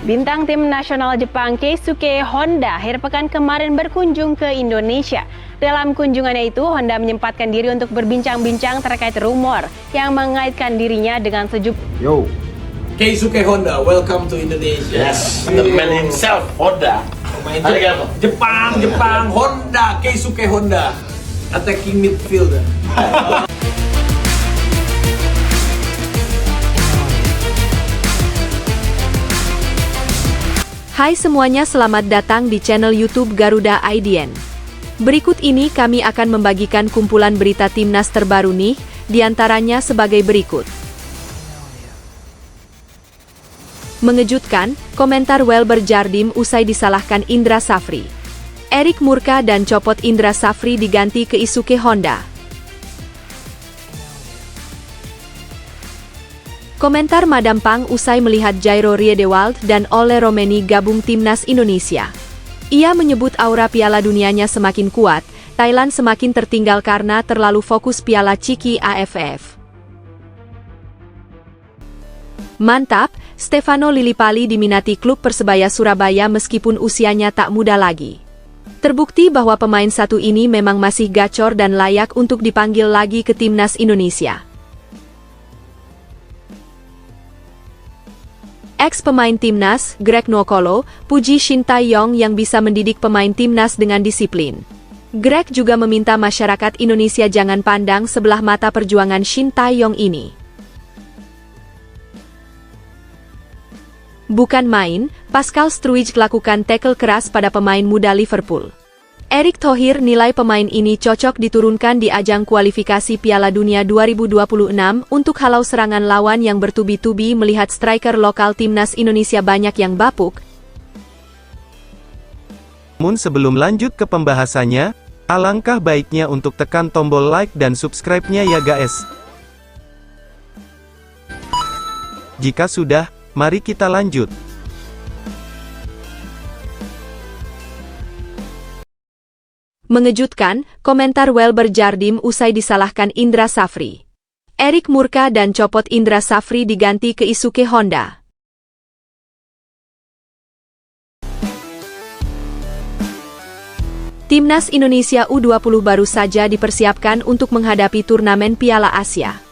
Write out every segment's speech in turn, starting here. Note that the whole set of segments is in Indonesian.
Bintang tim nasional Jepang Keisuke Honda akhir pekan kemarin berkunjung ke Indonesia. Dalam kunjungannya itu, Honda menyempatkan diri untuk berbincang-bincang terkait rumor yang mengaitkan dirinya dengan Yo. Keisuke Honda, welcome to Indonesia. Yes, the man himself, Honda. Pemain Arigato. Jepang, Honda, Keisuke Honda, attacking midfielder. Hai semuanya, selamat datang di channel YouTube Garuda IDN. Berikut ini kami akan membagikan kumpulan berita timnas terbaru nih, diantaranya sebagai berikut. Mengejutkan, komentar Welber Jardim usai disalahkan Indra Safri. Erik murka dan copot Indra Safri diganti Keisuke Honda. Komentar Madam Pang usai melihat Jairo Riedewald dan Ole Romeni gabung timnas Indonesia. Ia menyebut aura Piala Dunianya semakin kuat, Thailand semakin tertinggal karena terlalu fokus Piala Ciki AFF. Mantap, Stefano Lillipali diminati klub Persebaya Surabaya meskipun usianya tak muda lagi. Terbukti bahwa pemain satu ini memang masih gacor dan layak untuk dipanggil lagi ke timnas Indonesia. Ex-pemain timnas, Greg Nwokolo, puji Shin Tae-yong yang bisa mendidik pemain timnas dengan disiplin. Greg juga meminta masyarakat Indonesia jangan pandang sebelah mata perjuangan Shin Tae-yong ini. Bukan main, Pascal Struijk lakukan tackle keras pada pemain muda Liverpool. Erick Thohir nilai pemain ini cocok diturunkan di ajang kualifikasi Piala Dunia 2026 untuk halau serangan lawan yang bertubi-tubi melihat striker lokal timnas Indonesia banyak yang bapuk. Namun sebelum lanjut ke pembahasannya, alangkah baiknya untuk tekan tombol like dan subscribe-nya ya guys. Jika sudah, mari kita lanjut. Mengejutkan, komentar Welber Jardim usai disalahkan Indra Safri. Erik murka dan copot Indra Safri diganti Keisuke Honda. Timnas Indonesia U20 baru saja dipersiapkan untuk menghadapi turnamen Piala Asia.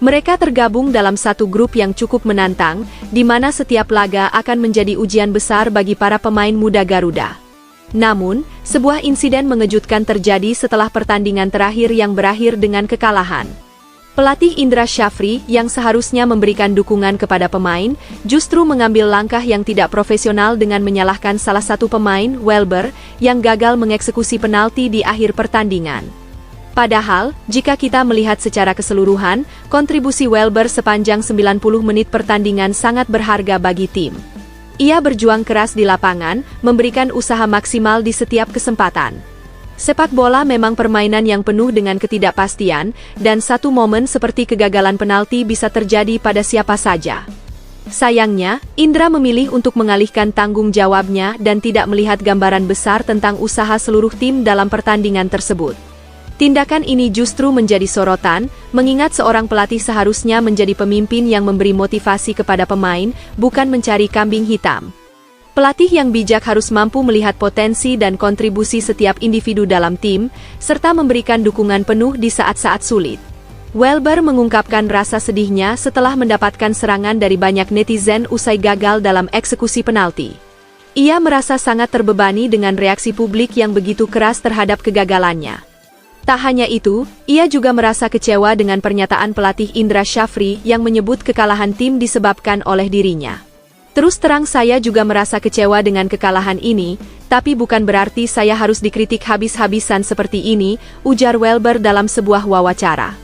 Mereka tergabung dalam satu grup yang cukup menantang, di mana setiap laga akan menjadi ujian besar bagi para pemain muda Garuda. Namun, sebuah insiden mengejutkan terjadi setelah pertandingan terakhir yang berakhir dengan kekalahan. Pelatih Indra Safri yang seharusnya memberikan dukungan kepada pemain, justru mengambil langkah yang tidak profesional dengan menyalahkan salah satu pemain, Welber, yang gagal mengeksekusi penalti di akhir pertandingan. Padahal, jika kita melihat secara keseluruhan, kontribusi Welber sepanjang 90 menit pertandingan sangat berharga bagi tim. Ia berjuang keras di lapangan, memberikan usaha maksimal di setiap kesempatan. Sepak bola memang permainan yang penuh dengan ketidakpastian, dan satu momen seperti kegagalan penalti bisa terjadi pada siapa saja. Sayangnya, Indra memilih untuk mengalihkan tanggung jawabnya dan tidak melihat gambaran besar tentang usaha seluruh tim dalam pertandingan tersebut. Tindakan ini justru menjadi sorotan, mengingat seorang pelatih seharusnya menjadi pemimpin yang memberi motivasi kepada pemain, bukan mencari kambing hitam. Pelatih yang bijak harus mampu melihat potensi dan kontribusi setiap individu dalam tim, serta memberikan dukungan penuh di saat-saat sulit. Welber mengungkapkan rasa sedihnya setelah mendapatkan serangan dari banyak netizen usai gagal dalam eksekusi penalti. Ia merasa sangat terbebani dengan reaksi publik yang begitu keras terhadap kegagalannya. Tak hanya itu, ia juga merasa kecewa dengan pernyataan pelatih Indra Safri yang menyebut kekalahan tim disebabkan oleh dirinya. Terus terang saya juga merasa kecewa dengan kekalahan ini, tapi bukan berarti saya harus dikritik habis-habisan seperti ini, ujar Welber dalam sebuah wawancara.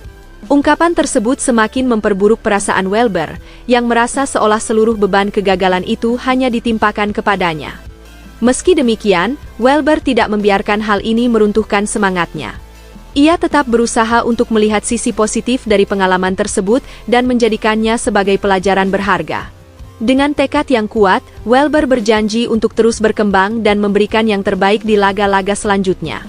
Ungkapan tersebut semakin memperburuk perasaan Welber, yang merasa seolah seluruh beban kegagalan itu hanya ditimpakan kepadanya. Meski demikian, Welber tidak membiarkan hal ini meruntuhkan semangatnya. Ia tetap berusaha untuk melihat sisi positif dari pengalaman tersebut dan menjadikannya sebagai pelajaran berharga. Dengan tekad yang kuat, Welber berjanji untuk terus berkembang dan memberikan yang terbaik di laga-laga selanjutnya.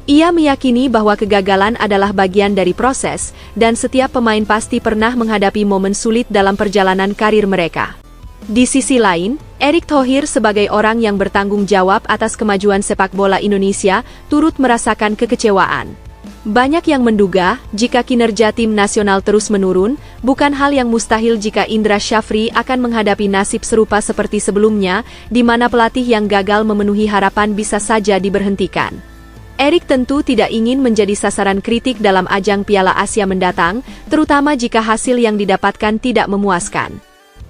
Ia meyakini bahwa kegagalan adalah bagian dari proses, dan setiap pemain pasti pernah menghadapi momen sulit dalam perjalanan karir mereka. Di sisi lain, Erick Thohir sebagai orang yang bertanggung jawab atas kemajuan sepak bola Indonesia turut merasakan kekecewaan. Banyak yang menduga, jika kinerja tim nasional terus menurun, bukan hal yang mustahil jika Indra Syafri akan menghadapi nasib serupa seperti sebelumnya, di mana pelatih yang gagal memenuhi harapan bisa saja diberhentikan. Erick tentu tidak ingin menjadi sasaran kritik dalam ajang Piala Asia mendatang, terutama jika hasil yang didapatkan tidak memuaskan.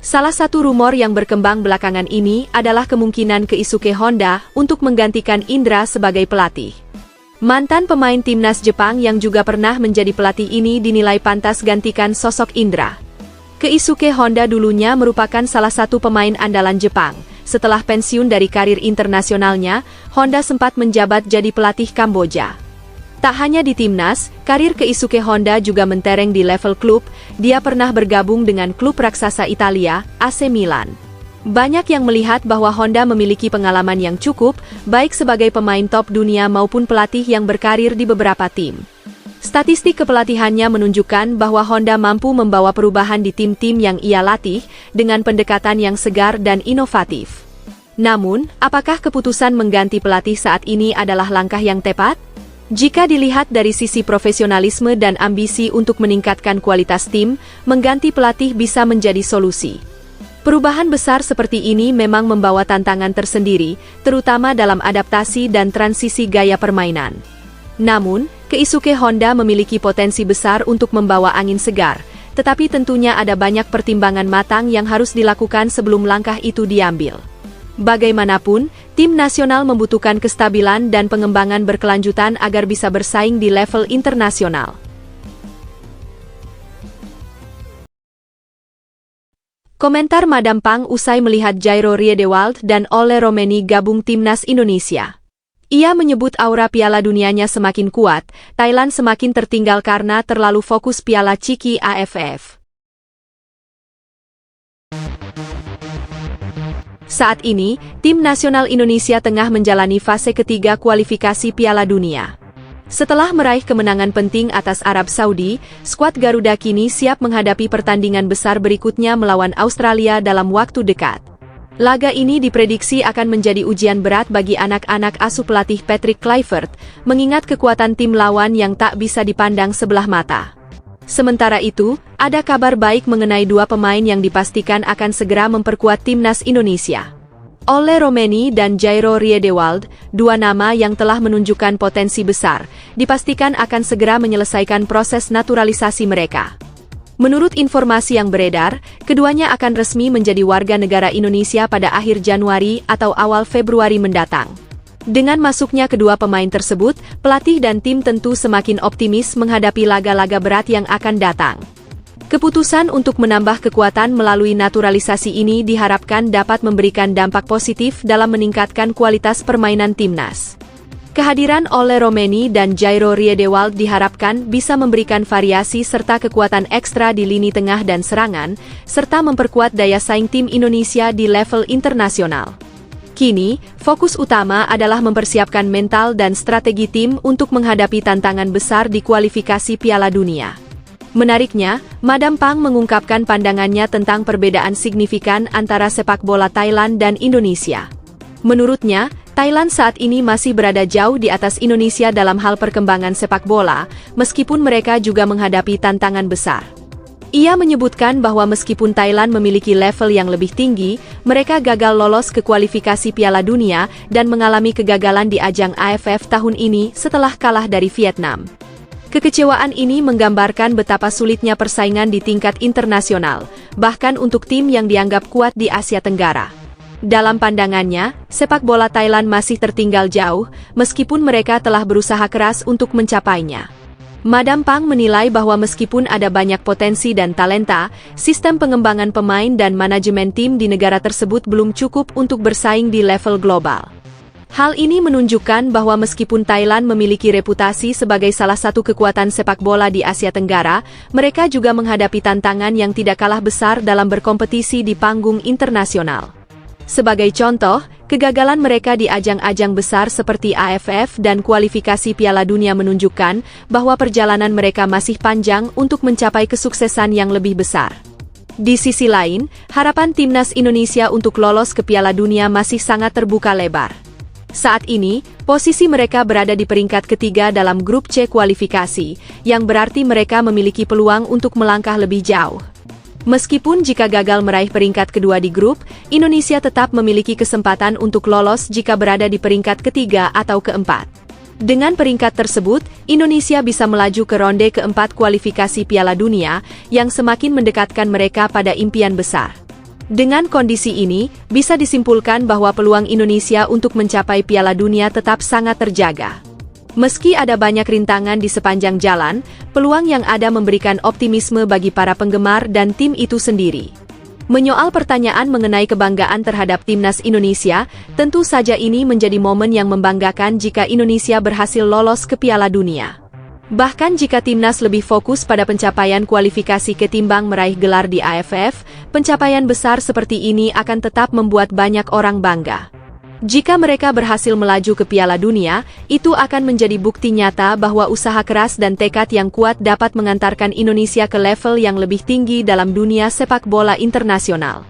Salah satu rumor yang berkembang belakangan ini adalah kemungkinan Keisuke Honda untuk menggantikan Indra sebagai pelatih. Mantan pemain timnas Jepang yang juga pernah menjadi pelatih ini dinilai pantas gantikan sosok Indra. Keisuke Honda dulunya merupakan salah satu pemain andalan Jepang. Setelah pensiun dari karir internasionalnya, Honda sempat menjabat jadi pelatih Kamboja. Tak hanya di timnas, karir Keisuke Honda juga mentereng di level klub. Dia pernah bergabung dengan klub raksasa Italia, AC Milan. Banyak yang melihat bahwa Honda memiliki pengalaman yang cukup, baik sebagai pemain top dunia maupun pelatih yang berkarir di beberapa tim. Statistik kepelatihannya menunjukkan bahwa Honda mampu membawa perubahan di tim-tim yang ia latih, dengan pendekatan yang segar dan inovatif. Namun, apakah keputusan mengganti pelatih saat ini adalah langkah yang tepat? Jika dilihat dari sisi profesionalisme dan ambisi untuk meningkatkan kualitas tim, mengganti pelatih bisa menjadi solusi. Perubahan besar seperti ini memang membawa tantangan tersendiri, terutama dalam adaptasi dan transisi gaya permainan. Namun, Keisuke Honda memiliki potensi besar untuk membawa angin segar, tetapi tentunya ada banyak pertimbangan matang yang harus dilakukan sebelum langkah itu diambil. Bagaimanapun, tim nasional membutuhkan kestabilan dan pengembangan berkelanjutan agar bisa bersaing di level internasional. Komentar Madam Pang usai melihat Jairo Riedewald dan Ole Romeni gabung timnas Indonesia. Ia menyebut aura Piala Dunianya semakin kuat, Thailand semakin tertinggal karena terlalu fokus Piala Ciki AFF. Saat ini, tim nasional Indonesia tengah menjalani fase ketiga kualifikasi Piala Dunia. Setelah meraih kemenangan penting atas Arab Saudi, skuad Garuda kini siap menghadapi pertandingan besar berikutnya melawan Australia dalam waktu dekat. Laga ini diprediksi akan menjadi ujian berat bagi anak-anak asuh pelatih Patrick Kluivert, mengingat kekuatan tim lawan yang tak bisa dipandang sebelah mata. Sementara itu, ada kabar baik mengenai dua pemain yang dipastikan akan segera memperkuat timnas Indonesia. Ole Romeni dan Jairo Riedewald, dua nama yang telah menunjukkan potensi besar, dipastikan akan segera menyelesaikan proses naturalisasi mereka. Menurut informasi yang beredar, keduanya akan resmi menjadi warga negara Indonesia pada akhir Januari atau awal Februari mendatang. Dengan masuknya kedua pemain tersebut, pelatih dan tim tentu semakin optimis menghadapi laga-laga berat yang akan datang. Keputusan untuk menambah kekuatan melalui naturalisasi ini diharapkan dapat memberikan dampak positif dalam meningkatkan kualitas permainan timnas. Kehadiran Ole Romeni dan Jairo Riedewald diharapkan bisa memberikan variasi serta kekuatan ekstra di lini tengah dan serangan, serta memperkuat daya saing tim Indonesia di level internasional. Kini, fokus utama adalah mempersiapkan mental dan strategi tim untuk menghadapi tantangan besar di kualifikasi Piala Dunia. Menariknya, Madam Pang mengungkapkan pandangannya tentang perbedaan signifikan antara sepak bola Thailand dan Indonesia. Menurutnya, Thailand saat ini masih berada jauh di atas Indonesia dalam hal perkembangan sepak bola, meskipun mereka juga menghadapi tantangan besar. Ia menyebutkan bahwa meskipun Thailand memiliki level yang lebih tinggi, mereka gagal lolos ke kualifikasi Piala Dunia dan mengalami kegagalan di ajang AFF tahun ini setelah kalah dari Vietnam. Kekecewaan ini menggambarkan betapa sulitnya persaingan di tingkat internasional, bahkan untuk tim yang dianggap kuat di Asia Tenggara. Dalam pandangannya, sepak bola Thailand masih tertinggal jauh, meskipun mereka telah berusaha keras untuk mencapainya. Madam Pang menilai bahwa meskipun ada banyak potensi dan talenta, sistem pengembangan pemain dan manajemen tim di negara tersebut belum cukup untuk bersaing di level global. Hal ini menunjukkan bahwa meskipun Thailand memiliki reputasi sebagai salah satu kekuatan sepak bola di Asia Tenggara, mereka juga menghadapi tantangan yang tidak kalah besar dalam berkompetisi di panggung internasional. Sebagai contoh, kegagalan mereka di ajang-ajang besar seperti AFF dan kualifikasi Piala Dunia menunjukkan bahwa perjalanan mereka masih panjang untuk mencapai kesuksesan yang lebih besar. Di sisi lain, harapan timnas Indonesia untuk lolos ke Piala Dunia masih sangat terbuka lebar. Saat ini, posisi mereka berada di peringkat ketiga dalam grup C kualifikasi, yang berarti mereka memiliki peluang untuk melangkah lebih jauh. Meskipun jika gagal meraih peringkat kedua di grup, Indonesia tetap memiliki kesempatan untuk lolos jika berada di peringkat ketiga atau keempat. Dengan peringkat tersebut, Indonesia bisa melaju ke ronde keempat kualifikasi Piala Dunia, yang semakin mendekatkan mereka pada impian besar. Dengan kondisi ini, bisa disimpulkan bahwa peluang Indonesia untuk mencapai Piala Dunia tetap sangat terjaga. Meski ada banyak rintangan di sepanjang jalan, peluang yang ada memberikan optimisme bagi para penggemar dan tim itu sendiri. Menyoal pertanyaan mengenai kebanggaan terhadap timnas Indonesia, tentu saja ini menjadi momen yang membanggakan jika Indonesia berhasil lolos ke Piala Dunia. Bahkan jika timnas lebih fokus pada pencapaian kualifikasi ketimbang meraih gelar di AFF, pencapaian besar seperti ini akan tetap membuat banyak orang bangga. Jika mereka berhasil melaju ke Piala Dunia, itu akan menjadi bukti nyata bahwa usaha keras dan tekad yang kuat dapat mengantarkan Indonesia ke level yang lebih tinggi dalam dunia sepak bola internasional.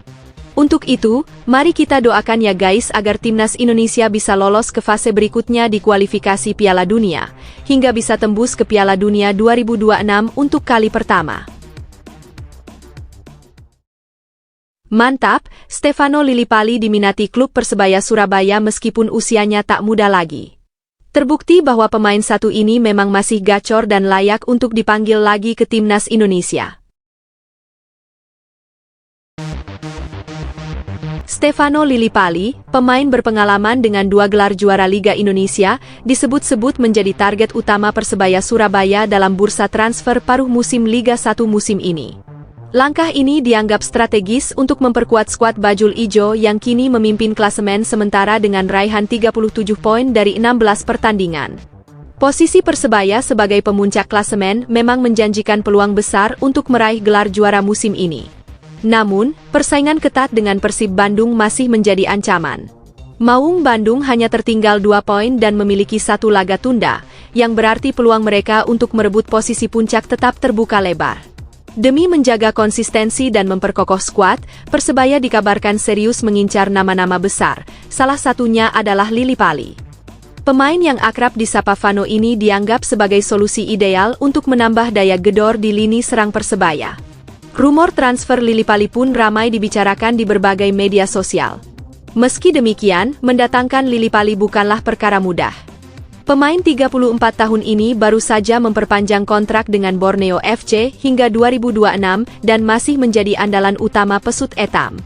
Untuk itu, mari kita doakan ya guys agar timnas Indonesia bisa lolos ke fase berikutnya di kualifikasi Piala Dunia, hingga bisa tembus ke Piala Dunia 2026 untuk kali pertama. Mantap, Stefano Lillipali diminati klub Persebaya Surabaya meskipun usianya tak muda lagi. Terbukti bahwa pemain satu ini memang masih gacor dan layak untuk dipanggil lagi ke timnas Indonesia. Stefano Lillipali, pemain berpengalaman dengan 2 gelar juara Liga Indonesia, disebut-sebut menjadi target utama Persebaya Surabaya dalam bursa transfer paruh musim Liga 1 musim ini. Langkah ini dianggap strategis untuk memperkuat skuad Bajul Ijo yang kini memimpin klasemen sementara dengan raihan 37 poin dari 16 pertandingan. Posisi Persebaya sebagai pemuncak klasemen memang menjanjikan peluang besar untuk meraih gelar juara musim ini. Namun, persaingan ketat dengan Persib Bandung masih menjadi ancaman. Maung Bandung hanya tertinggal 2 poin dan memiliki 1 laga tunda, yang berarti peluang mereka untuk merebut posisi puncak tetap terbuka lebar. Demi menjaga konsistensi dan memperkokoh skuad, Persebaya dikabarkan serius mengincar nama-nama besar, salah satunya adalah Lillipali. Pemain yang akrab disapa Vano ini dianggap sebagai solusi ideal untuk menambah daya gedor di lini serang Persebaya. Rumor transfer Lillipali pun ramai dibicarakan di berbagai media sosial. Meski demikian, mendatangkan Lillipali bukanlah perkara mudah. Pemain 34 tahun ini baru saja memperpanjang kontrak dengan Borneo FC hingga 2026 dan masih menjadi andalan utama Pesut Etam.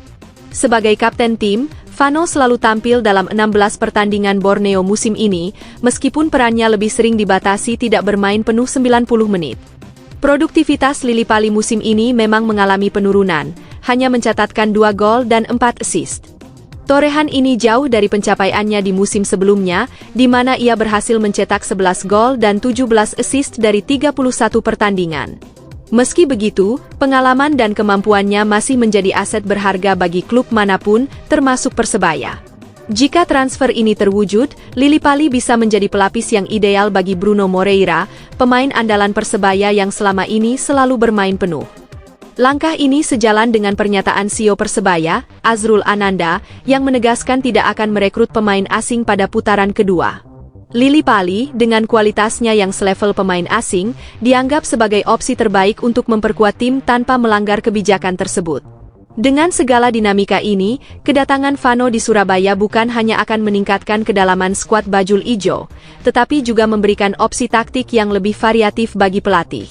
Sebagai kapten tim, Vano selalu tampil dalam 16 pertandingan Borneo musim ini, meskipun perannya lebih sering dibatasi tidak bermain penuh 90 menit. Produktivitas Lillipali musim ini memang mengalami penurunan, hanya mencatatkan 2 gol dan 4 assist. Torehan ini jauh dari pencapaiannya di musim sebelumnya, di mana ia berhasil mencetak 11 gol dan 17 assist dari 31 pertandingan. Meski begitu, pengalaman dan kemampuannya masih menjadi aset berharga bagi klub manapun, termasuk Persebaya. Jika transfer ini terwujud, Lillipali bisa menjadi pelapis yang ideal bagi Bruno Moreira, pemain andalan Persebaya yang selama ini selalu bermain penuh. Langkah ini sejalan dengan pernyataan CEO Persebaya, Azrul Ananda, yang menegaskan tidak akan merekrut pemain asing pada putaran kedua. Lillipali, dengan kualitasnya yang selevel pemain asing, dianggap sebagai opsi terbaik untuk memperkuat tim tanpa melanggar kebijakan tersebut. Dengan segala dinamika ini, kedatangan Vano di Surabaya bukan hanya akan meningkatkan kedalaman skuad Bajul Ijo, tetapi juga memberikan opsi taktik yang lebih variatif bagi pelatih.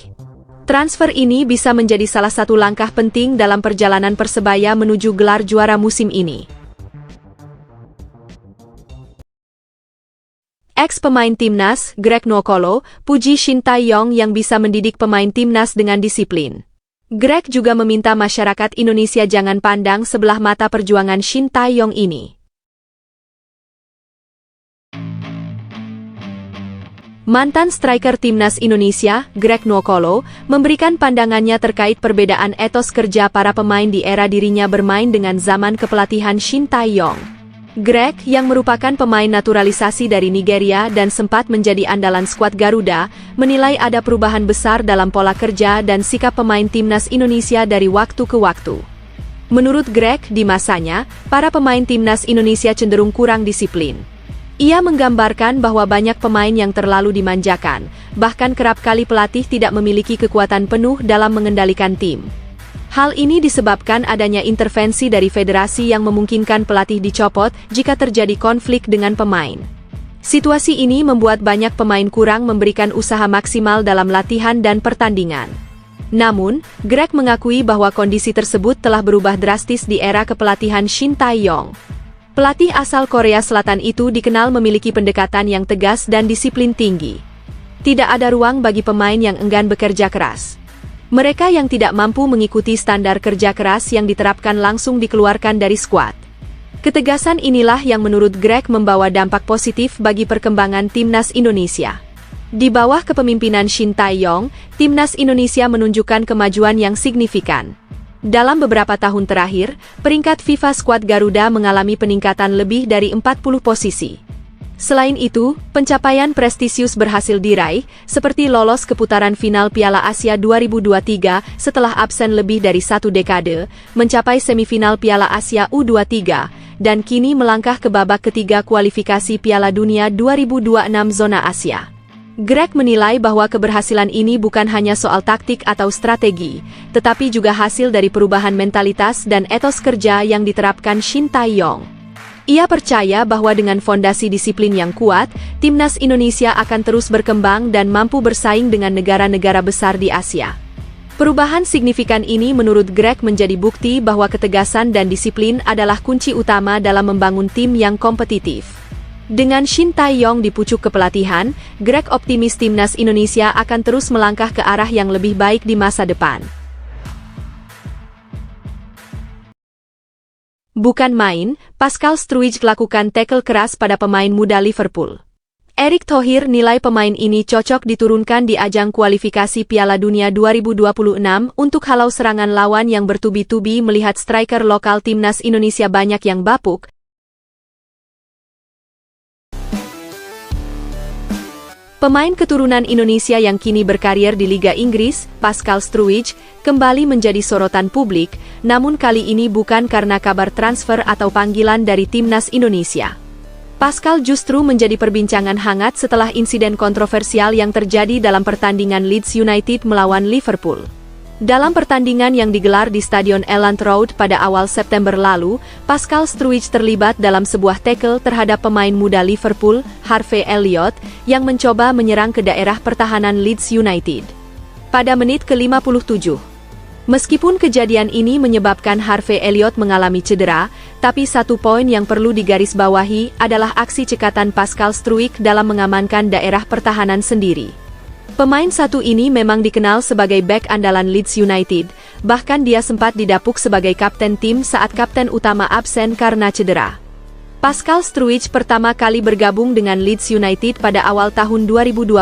Transfer ini bisa menjadi salah satu langkah penting dalam perjalanan Persebaya menuju gelar juara musim ini. Ex-pemain timnas, Greg Nwokolo, puji Shin Tae-yong yang bisa mendidik pemain timnas dengan disiplin. Greg juga meminta masyarakat Indonesia jangan pandang sebelah mata perjuangan Shin Tae-yong ini. Mantan striker timnas Indonesia, Greg Nwokolo, memberikan pandangannya terkait perbedaan etos kerja para pemain di era dirinya bermain dengan zaman kepelatihan Shin Tae-yong. Greg, yang merupakan pemain naturalisasi dari Nigeria dan sempat menjadi andalan skuad Garuda, menilai ada perubahan besar dalam pola kerja dan sikap pemain timnas Indonesia dari waktu ke waktu. Menurut Greg, di masanya, para pemain timnas Indonesia cenderung kurang disiplin. Ia menggambarkan bahwa banyak pemain yang terlalu dimanjakan, bahkan kerap kali pelatih tidak memiliki kekuatan penuh dalam mengendalikan tim. Hal ini disebabkan adanya intervensi dari federasi yang memungkinkan pelatih dicopot jika terjadi konflik dengan pemain. Situasi ini membuat banyak pemain kurang memberikan usaha maksimal dalam latihan dan pertandingan. Namun, Greg mengakui bahwa kondisi tersebut telah berubah drastis di era kepelatihan Shin Tae-yong. Pelatih asal Korea Selatan itu dikenal memiliki pendekatan yang tegas dan disiplin tinggi. Tidak ada ruang bagi pemain yang enggan bekerja keras. Mereka yang tidak mampu mengikuti standar kerja keras yang diterapkan langsung dikeluarkan dari skuad. Ketegasan inilah yang menurut Greg membawa dampak positif bagi perkembangan timnas Indonesia. Di bawah kepemimpinan Shin Tae-yong, timnas Indonesia menunjukkan kemajuan yang signifikan. Dalam beberapa tahun terakhir, peringkat FIFA skuad Garuda mengalami peningkatan lebih dari 40 posisi. Selain itu, pencapaian prestisius berhasil diraih, seperti lolos ke putaran final Piala Asia 2023 setelah absen lebih dari 1 dekade, mencapai semifinal Piala Asia U23, dan kini melangkah ke babak ketiga kualifikasi Piala Dunia 2026 zona Asia. Greg menilai bahwa keberhasilan ini bukan hanya soal taktik atau strategi, tetapi juga hasil dari perubahan mentalitas dan etos kerja yang diterapkan Shin Tae-yong. Ia percaya bahwa dengan fondasi disiplin yang kuat, timnas Indonesia akan terus berkembang dan mampu bersaing dengan negara-negara besar di Asia. Perubahan signifikan ini menurut Greg menjadi bukti bahwa ketegasan dan disiplin adalah kunci utama dalam membangun tim yang kompetitif. Dengan Shin Tae-yong di pucuk kepelatihan, Greg optimis timnas Indonesia akan terus melangkah ke arah yang lebih baik di masa depan. Bukan main, Pascal Struijk lakukan tackle keras pada pemain muda Liverpool. Erick Thohir nilai pemain ini cocok diturunkan di ajang kualifikasi Piala Dunia 2026 untuk halau serangan lawan yang bertubi-tubi melihat striker lokal timnas Indonesia banyak yang bapuk. Pemain keturunan Indonesia yang kini berkarir di Liga Inggris, Pascal Struijk, kembali menjadi sorotan publik, namun kali ini bukan karena kabar transfer atau panggilan dari timnas Indonesia. Pascal justru menjadi perbincangan hangat setelah insiden kontroversial yang terjadi dalam pertandingan Leeds United melawan Liverpool. Dalam pertandingan yang digelar di Stadion Elland Road pada awal September lalu, Pascal Struijk terlibat dalam sebuah tackle terhadap pemain muda Liverpool, Harvey Elliott, yang mencoba menyerang ke daerah pertahanan Leeds United. Pada menit ke-57, meskipun kejadian ini menyebabkan Harvey Elliott mengalami cedera, tapi satu poin yang perlu digarisbawahi adalah aksi cekatan Pascal Struijk dalam mengamankan daerah pertahanan sendiri. Pemain satu ini memang dikenal sebagai bek andalan Leeds United, bahkan dia sempat didapuk sebagai kapten tim saat kapten utama absen karena cedera. Pascal Struijk pertama kali bergabung dengan Leeds United pada awal tahun 2020.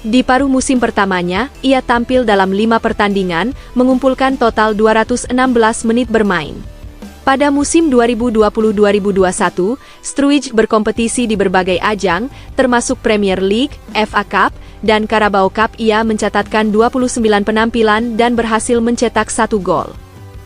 Di paruh musim pertamanya, ia tampil dalam 5 pertandingan, mengumpulkan total 216 menit bermain. Pada musim 2020-2021, Struijk berkompetisi di berbagai ajang, termasuk Premier League, FA Cup, dan Carabao Cup. Ia mencatatkan 29 penampilan dan berhasil mencetak 1 gol.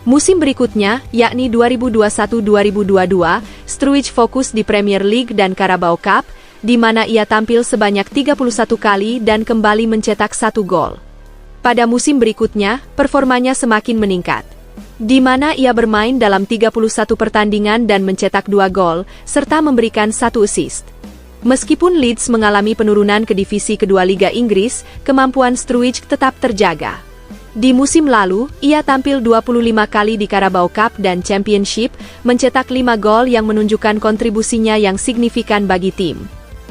Musim berikutnya, yakni 2021-2022, Struijk fokus di Premier League dan Carabao Cup, di mana ia tampil sebanyak 31 kali dan kembali mencetak 1 gol. Pada musim berikutnya, performanya semakin meningkat, di mana ia bermain dalam 31 pertandingan dan mencetak 2 gol, serta memberikan 1 assist. Meskipun Leeds mengalami penurunan ke divisi kedua Liga Inggris, kemampuan Struijk tetap terjaga. Di musim lalu, ia tampil 25 kali di Carabao Cup dan Championship, mencetak 5 gol yang menunjukkan kontribusinya yang signifikan bagi tim.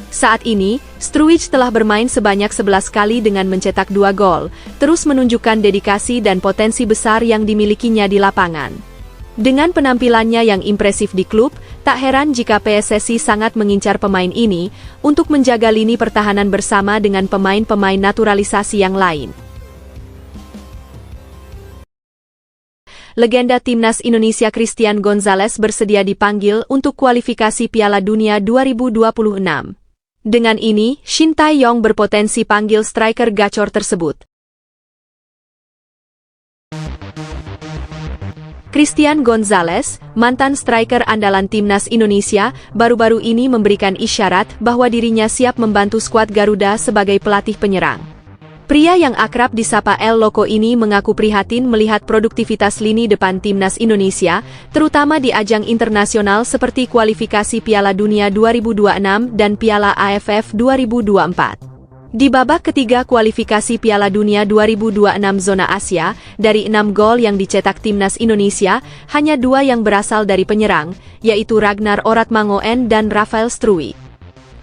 Saat ini, Struijk telah bermain sebanyak 11 kali dengan mencetak 2 gol, terus menunjukkan dedikasi dan potensi besar yang dimilikinya di lapangan. Dengan penampilannya yang impresif di klub, tak heran jika PSSI sangat mengincar pemain ini untuk menjaga lini pertahanan bersama dengan pemain-pemain naturalisasi yang lain. legenda timnas Indonesia Christian Gonzalez bersedia dipanggil untuk kualifikasi Piala Dunia 2026. Dengan ini, Shin Tae-yong berpotensi panggil striker gacor tersebut. Christian Gonzalez, mantan striker andalan timnas Indonesia, baru-baru ini memberikan isyarat bahwa dirinya siap membantu skuad Garuda sebagai pelatih penyerang. Pria yang akrab disapa El Loco ini mengaku prihatin melihat produktivitas lini depan timnas Indonesia, terutama di ajang internasional seperti kualifikasi Piala Dunia 2026 dan Piala AFF 2024. Di babak ketiga kualifikasi Piala Dunia 2026 zona Asia, dari 6 gol yang dicetak timnas Indonesia, hanya 2 yang berasal dari penyerang, yaitu Ragnar Oratmangoen dan Rafael Struwy.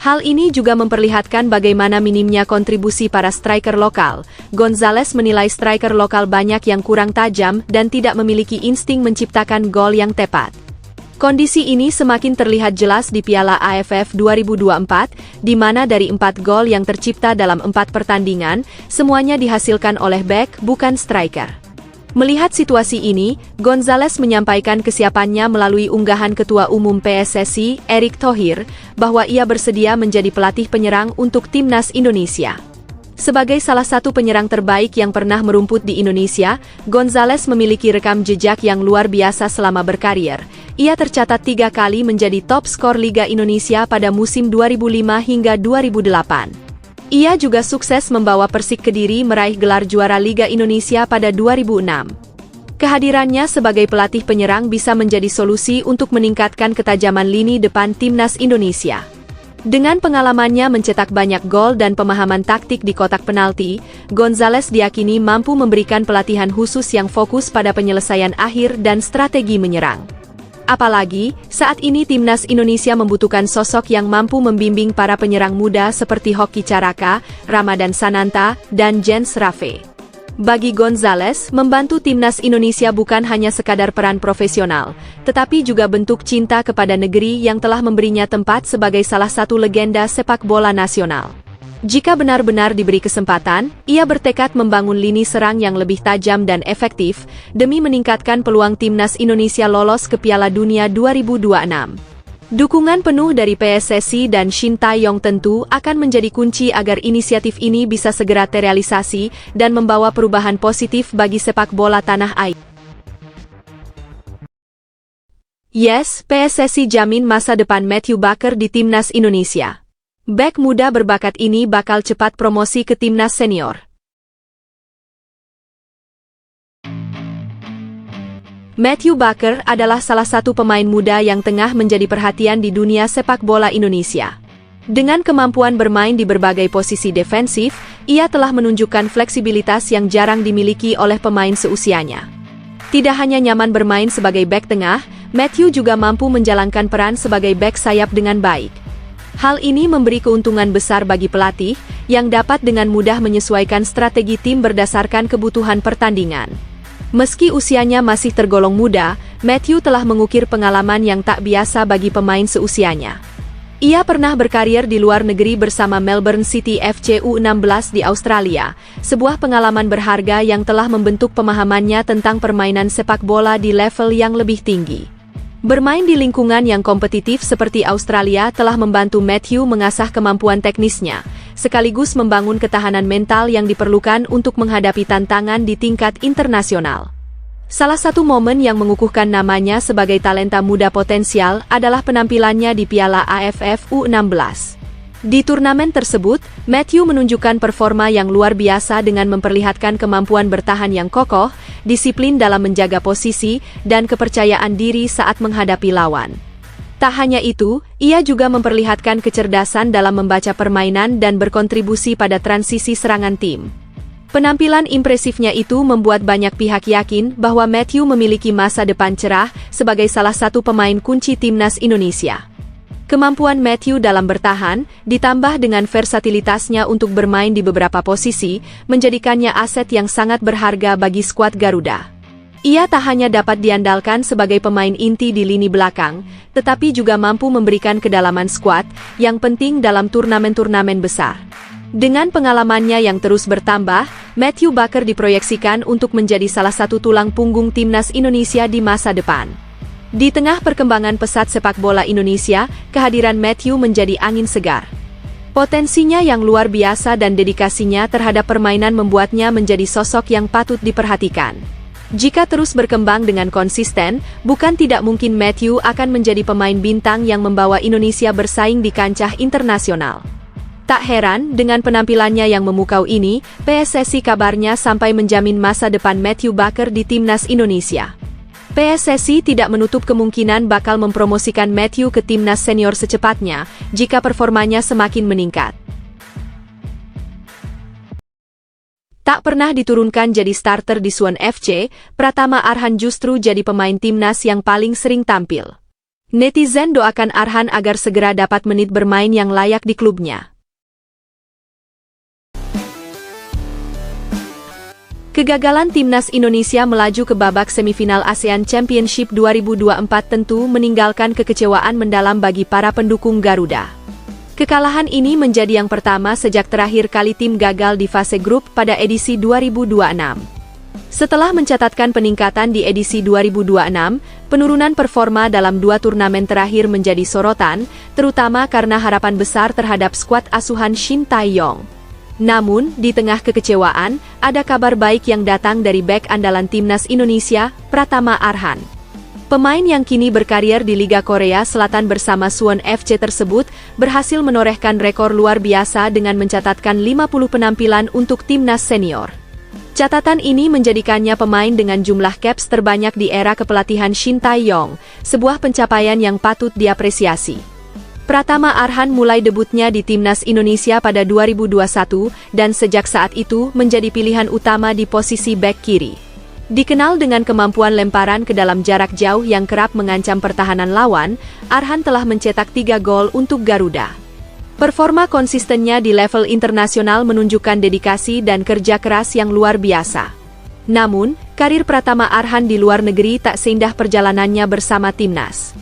Hal ini juga memperlihatkan bagaimana minimnya kontribusi para striker lokal. Gonzalez menilai striker lokal banyak yang kurang tajam dan tidak memiliki insting menciptakan gol yang tepat. Kondisi ini semakin terlihat jelas di Piala AFF 2024, di mana dari 4 gol yang tercipta dalam 4 pertandingan, semuanya dihasilkan oleh bek, bukan striker. Melihat situasi ini, Gonzalez menyampaikan kesiapannya melalui unggahan Ketua Umum PSSI, Erick Thohir, bahwa ia bersedia menjadi pelatih penyerang untuk timnas Indonesia. Sebagai salah satu penyerang terbaik yang pernah merumput di Indonesia, Gonzalez memiliki rekam jejak yang luar biasa selama berkarir. Ia tercatat 3 kali menjadi top skor Liga Indonesia pada musim 2005 hingga 2008. Ia juga sukses membawa Persik Kediri meraih gelar juara Liga Indonesia pada 2006. Kehadirannya sebagai pelatih penyerang bisa menjadi solusi untuk meningkatkan ketajaman lini depan timnas Indonesia. Dengan pengalamannya mencetak banyak gol dan pemahaman taktik di kotak penalti, Gonzalez diyakini mampu memberikan pelatihan khusus yang fokus pada penyelesaian akhir dan strategi menyerang. Apalagi, saat ini timnas Indonesia membutuhkan sosok yang mampu membimbing para penyerang muda seperti Hoki Caraka, Ramadan Sananta, dan Jens Rafe. Bagi Gonzalez, membantu timnas Indonesia bukan hanya sekadar peran profesional, tetapi juga bentuk cinta kepada negeri yang telah memberinya tempat sebagai salah satu legenda sepak bola nasional. Jika benar-benar diberi kesempatan, ia bertekad membangun lini serang yang lebih tajam dan efektif, demi meningkatkan peluang timnas Indonesia lolos ke Piala Dunia 2026. Dukungan penuh dari PSSI dan Shin Tae-yong tentu akan menjadi kunci agar inisiatif ini bisa segera terrealisasi dan membawa perubahan positif bagi sepak bola tanah air. Yes, PSSI jamin masa depan Matthew Baker di timnas Indonesia. Bek muda berbakat ini bakal cepat promosi ke timnas senior. Matthew Baker adalah salah satu pemain muda yang tengah menjadi perhatian di dunia sepak bola Indonesia. Dengan kemampuan bermain di berbagai posisi defensif, ia telah menunjukkan fleksibilitas yang jarang dimiliki oleh pemain seusianya. Tidak hanya nyaman bermain sebagai bek tengah, Matthew juga mampu menjalankan peran sebagai bek sayap dengan baik. Hal ini memberi keuntungan besar bagi pelatih, yang dapat dengan mudah menyesuaikan strategi tim berdasarkan kebutuhan pertandingan. Meski usianya masih tergolong muda, Matthew telah mengukir pengalaman yang tak biasa bagi pemain seusianya. Ia pernah berkarir di luar negeri bersama Melbourne City FC U16 di Australia, sebuah pengalaman berharga yang telah membentuk pemahamannya tentang permainan sepak bola di level yang lebih tinggi. Bermain di lingkungan yang kompetitif seperti Australia telah membantu Matthew mengasah kemampuan teknisnya, sekaligus membangun ketahanan mental yang diperlukan untuk menghadapi tantangan di tingkat internasional. Salah satu momen yang mengukuhkan namanya sebagai talenta muda potensial adalah penampilannya di Piala AFF U16. Di turnamen tersebut, Matthew menunjukkan performa yang luar biasa dengan memperlihatkan kemampuan bertahan yang kokoh, disiplin dalam menjaga posisi, dan kepercayaan diri saat menghadapi lawan. Tak hanya itu, ia juga memperlihatkan kecerdasan dalam membaca permainan dan berkontribusi pada transisi serangan tim. Penampilan impresifnya itu membuat banyak pihak yakin bahwa Matthew memiliki masa depan cerah sebagai salah satu pemain kunci timnas Indonesia. Kemampuan Matthew dalam bertahan, ditambah dengan versatilitasnya untuk bermain di beberapa posisi, menjadikannya aset yang sangat berharga bagi skuad Garuda. Ia tak hanya dapat diandalkan sebagai pemain inti di lini belakang, tetapi juga mampu memberikan kedalaman skuad yang penting dalam turnamen-turnamen besar. Dengan pengalamannya yang terus bertambah, Matthew Bakker diproyeksikan untuk menjadi salah satu tulang punggung timnas Indonesia di masa depan. Di tengah perkembangan pesat sepak bola Indonesia, kehadiran Matthew menjadi angin segar. Potensinya yang luar biasa dan dedikasinya terhadap permainan membuatnya menjadi sosok yang patut diperhatikan. Jika terus berkembang dengan konsisten, bukan tidak mungkin Matthew akan menjadi pemain bintang yang membawa Indonesia bersaing di kancah internasional. Tak heran, dengan penampilannya yang memukau ini, PSSI kabarnya sampai menjamin masa depan Matthew Bakker di timnas Indonesia. PSSI tidak menutup kemungkinan bakal mempromosikan Matthew ke timnas senior secepatnya, jika performanya semakin meningkat. Tak pernah diturunkan jadi starter di Suwon FC, Pratama Arhan justru jadi pemain timnas yang paling sering tampil. Netizen doakan Arhan agar segera dapat menit bermain yang layak di klubnya. Kegagalan timnas Indonesia melaju ke babak semifinal ASEAN Championship 2024 tentu meninggalkan kekecewaan mendalam bagi para pendukung Garuda. Kekalahan ini menjadi yang pertama sejak terakhir kali tim gagal di fase grup pada edisi 2026. Setelah mencatatkan peningkatan di edisi 2026, penurunan performa dalam 2 turnamen terakhir menjadi sorotan, terutama karena harapan besar terhadap skuad asuhan Shin Tae-yong. Namun, di tengah kekecewaan, ada kabar baik yang datang dari bek andalan timnas Indonesia, Pratama Arhan. Pemain yang kini berkarir di Liga Korea Selatan bersama Suwon FC tersebut berhasil menorehkan rekor luar biasa dengan mencatatkan 50 penampilan untuk timnas senior. Catatan ini menjadikannya pemain dengan jumlah caps terbanyak di era kepelatihan Shin Tae-yong, sebuah pencapaian yang patut diapresiasi. Pratama Arhan mulai debutnya di timnas Indonesia pada 2021 dan sejak saat itu menjadi pilihan utama di posisi bek kiri. Dikenal dengan kemampuan lemparan ke dalam jarak jauh yang kerap mengancam pertahanan lawan, Arhan telah mencetak 3 gol untuk Garuda. Performa konsistennya di level internasional menunjukkan dedikasi dan kerja keras yang luar biasa. Namun, karir Pratama Arhan di luar negeri tak seindah perjalanannya bersama timnas.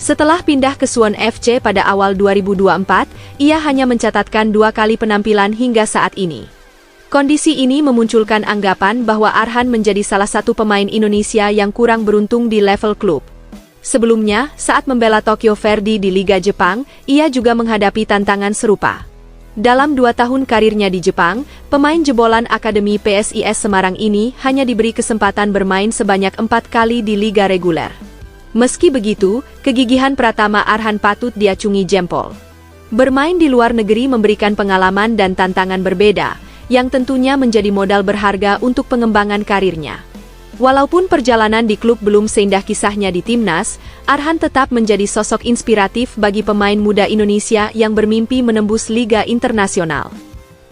Setelah pindah ke Suwon FC pada awal 2024, ia hanya mencatatkan 2 kali penampilan hingga saat ini. Kondisi ini memunculkan anggapan bahwa Arhan menjadi salah satu pemain Indonesia yang kurang beruntung di level klub. Sebelumnya, saat membela Tokyo Verdy di Liga Jepang, ia juga menghadapi tantangan serupa. Dalam 2 tahun karirnya di Jepang, pemain jebolan Akademi PSIS Semarang ini hanya diberi kesempatan bermain sebanyak 4 kali di liga reguler. Meski begitu, kegigihan Pratama Arhan patut diacungi jempol. Bermain di luar negeri memberikan pengalaman dan tantangan berbeda, yang tentunya menjadi modal berharga untuk pengembangan karirnya. Walaupun perjalanan di klub belum seindah kisahnya di timnas, Arhan tetap menjadi sosok inspiratif bagi pemain muda Indonesia yang bermimpi menembus liga internasional.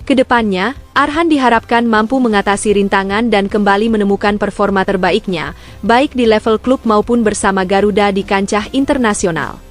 Kedepannya, Arhan diharapkan mampu mengatasi rintangan dan kembali menemukan performa terbaiknya, baik di level klub maupun bersama Garuda di kancah internasional.